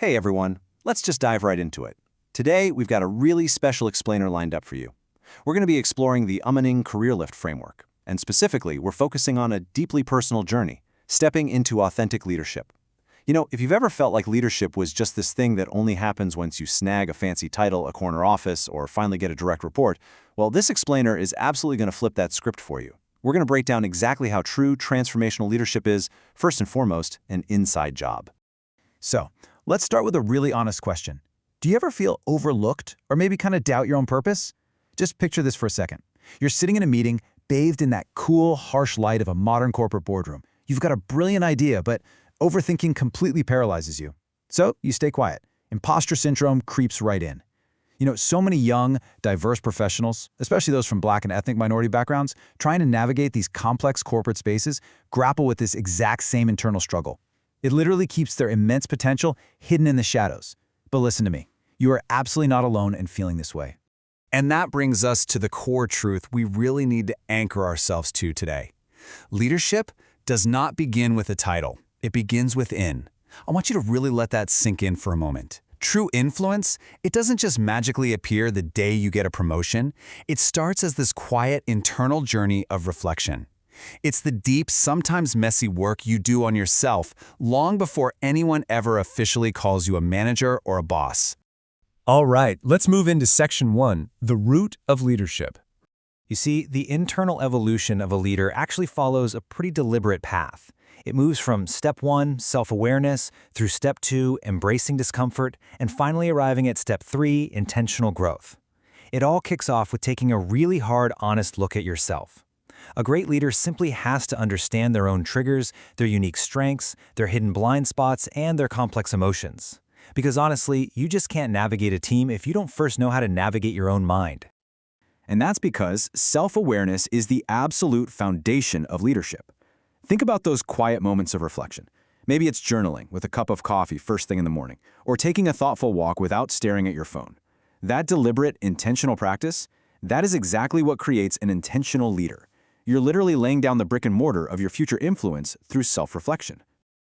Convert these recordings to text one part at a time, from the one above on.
Hey everyone, let's just dive right into it. Today, we've got a really special explainer lined up for you. We're going to be exploring the Amaning CareerLift framework, and specifically, we're focusing on a deeply personal journey, stepping into authentic leadership. You know, if you've ever felt like leadership was just this thing that only happens once you snag a fancy title, a corner office, or finally get a direct report, well, this explainer is absolutely going to flip that script for you. We're going to break down exactly how true transformational leadership is, first and foremost, an inside job. So, let's start with a really honest question. Do you ever feel overlooked or maybe kind of doubt your own purpose? Just picture this for a second. You're sitting in a meeting, bathed in that cool, harsh light of a modern corporate boardroom. You've got a brilliant idea, but overthinking completely paralyzes you. So, you stay quiet. Imposter syndrome creeps right in. You know, so many young, diverse professionals, especially those from Black and ethnic minority backgrounds, trying to navigate these complex corporate spaces, grapple with this exact same internal struggle. It literally keeps their immense potential hidden in the shadows. But listen to me, you are absolutely not alone in feeling this way. And that brings us to the core truth we really need to anchor ourselves to today. Leadership does not begin with a title. It begins within. I want you to really let that sink in for a moment. True influence, it doesn't just magically appear the day you get a promotion. It starts as this quiet internal journey of reflection. It's the deep, sometimes messy work you do on yourself long before anyone ever officially calls you a manager or a boss. All right, let's move into Section 1, the root of leadership. You see, the internal evolution of a leader actually follows a pretty deliberate path. It moves from Step 1, self-awareness, through Step 2, embracing discomfort, and finally arriving at Step 3, intentional growth. It all kicks off with taking a really hard, honest look at yourself. A great leader simply has to understand their own triggers, their unique strengths, their hidden blind spots, and their complex emotions. Because honestly, you just can't navigate a team if you don't first know how to navigate your own mind. And that's because self-awareness is the absolute foundation of leadership. Think about those quiet moments of reflection. Maybe it's journaling with a cup of coffee first thing in the morning, or taking a thoughtful walk without staring at your phone. That deliberate, intentional practice, that is exactly what creates an intentional leader. You're literally laying down the brick and mortar of your future influence through self-reflection.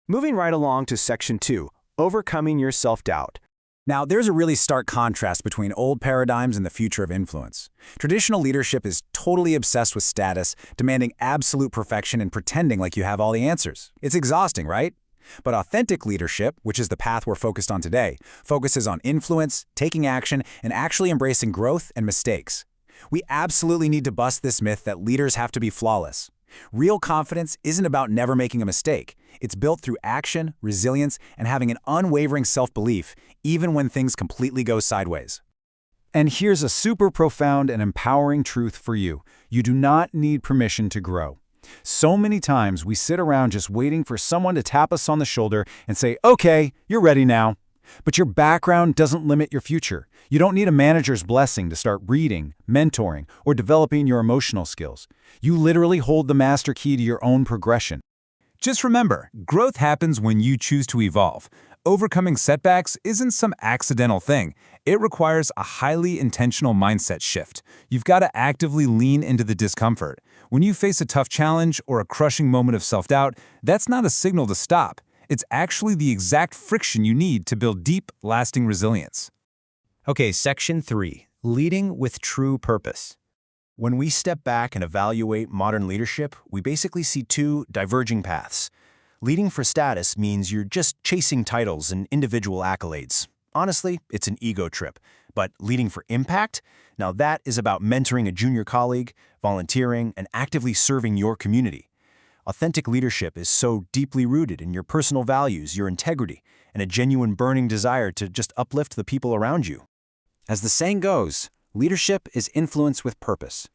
Moving right along to Section 2, overcoming your self-doubt. Now, there's a really stark contrast between old paradigms and the future of influence. Traditional leadership is totally obsessed with status, demanding absolute perfection and pretending like you have all the answers. It's exhausting, right? But authentic leadership, which is the path we're focused on today, focuses on influence, taking action, and actually embracing growth and mistakes. We absolutely need to bust this myth that leaders have to be flawless. Real confidence isn't about never making a mistake. It's built through action, resilience, and having an unwavering self-belief, even when things completely go sideways. And here's a super profound and empowering truth for you. You do not need permission to grow. So many times we sit around just waiting for someone to tap us on the shoulder and say, "Okay, you're ready now." But your background doesn't limit your future. You don't need a manager's blessing to start reading, mentoring, or developing your emotional skills. You literally hold the master key to your own progression. Just remember, growth happens when you choose to evolve. Overcoming setbacks isn't some accidental thing. It requires a highly intentional mindset shift. You've got to actively lean into the discomfort. When you face a tough challenge or a crushing moment of self-doubt, that's not a signal to stop. It's actually the exact friction you need to build deep, lasting resilience. Okay, Section 3, leading with true purpose. When we step back and evaluate modern leadership, we basically see two diverging paths. Leading for status means you're just chasing titles and individual accolades. Honestly, it's an ego trip. But leading for impact? Now that is about mentoring a junior colleague, volunteering, and actively serving your community. Authentic leadership is so deeply rooted in your personal values, your integrity, and a genuine burning desire to just uplift the people around you. As the saying goes, leadership is influence with purpose.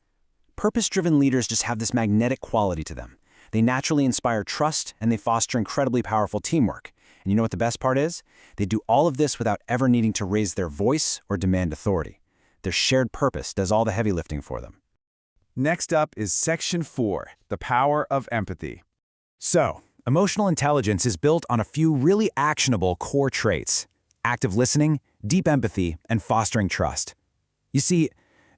Purpose-driven leaders just have this magnetic quality to them. They naturally inspire trust, and they foster incredibly powerful teamwork. And you know what the best part is? They do all of this without ever needing to raise their voice or demand authority. Their shared purpose does all the heavy lifting for them. Next up is Section 4, the power of empathy. So, emotional intelligence is built on a few really actionable core traits: active listening, deep empathy, and fostering trust. You see,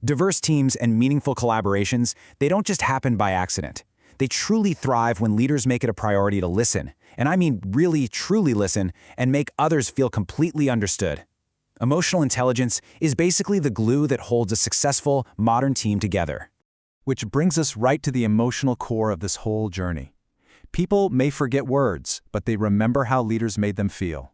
diverse teams and meaningful collaborations, they don't just happen by accident. They truly thrive when leaders make it a priority to listen, And I mean really, truly listen and make others feel completely understood. Emotional intelligence is basically the glue that holds a successful, modern team together. Which brings us right to the emotional core of this whole journey. People may forget words, but they remember how leaders made them feel.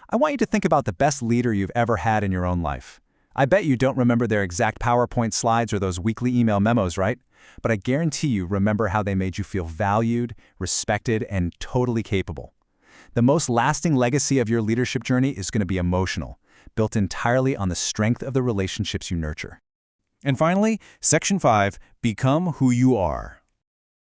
I want you to think about the best leader you've ever had in your own life. I bet you don't remember their exact PowerPoint slides or those weekly email memos, right? But I guarantee you remember how they made you feel valued, respected, and totally capable. The most lasting legacy of your leadership journey is going to be emotional, built entirely on the strength of the relationships you nurture. And finally, Section 5, Become Who You Are.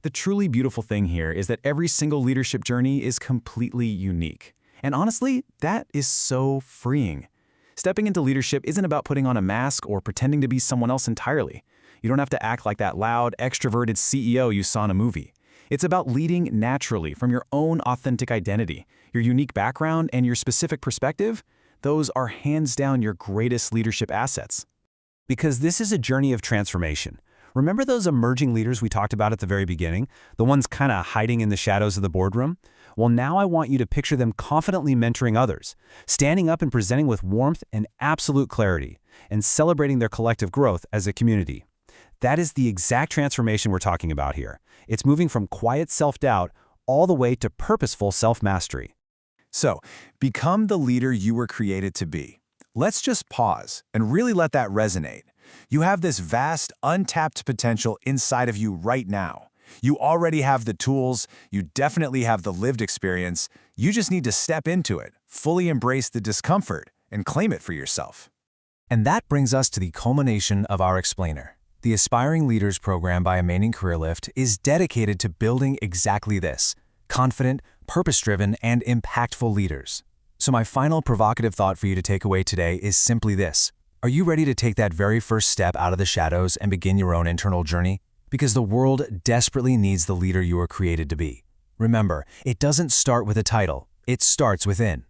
The truly beautiful thing here is that every single leadership journey is completely unique. And honestly, that is so freeing. Stepping into leadership isn't about putting on a mask or pretending to be someone else entirely. You don't have to act like that loud, extroverted CEO you saw in a movie. It's about leading naturally from your own authentic identity. Your unique background and your specific perspective, those are hands down your greatest leadership assets. Because this is a journey of transformation. Remember those emerging leaders we talked about at the very beginning? The ones kind of hiding in the shadows of the boardroom? Well, now I want you to picture them confidently mentoring others, standing up and presenting with warmth and absolute clarity, and celebrating their collective growth as a community. That is the exact transformation we're talking about here. It's moving from quiet self-doubt all the way to purposeful self-mastery. So, become the leader you were created to be. Let's just pause and really let that resonate. You have this vast, untapped potential inside of you right now. You already have the tools, you definitely have the lived experience, you just need to step into it, fully embrace the discomfort, and claim it for yourself. And that brings us to the culmination of our explainer. The Aspiring Leaders program by Amaning CareerLift is dedicated to building exactly this: confident, purpose-driven, and impactful leaders. So my final provocative thought for you to take away today is simply this. Are you ready to take that very first step out of the shadows and begin your own internal journey? Because the world desperately needs the leader you were created to be. Remember, it doesn't start with a title, it starts within.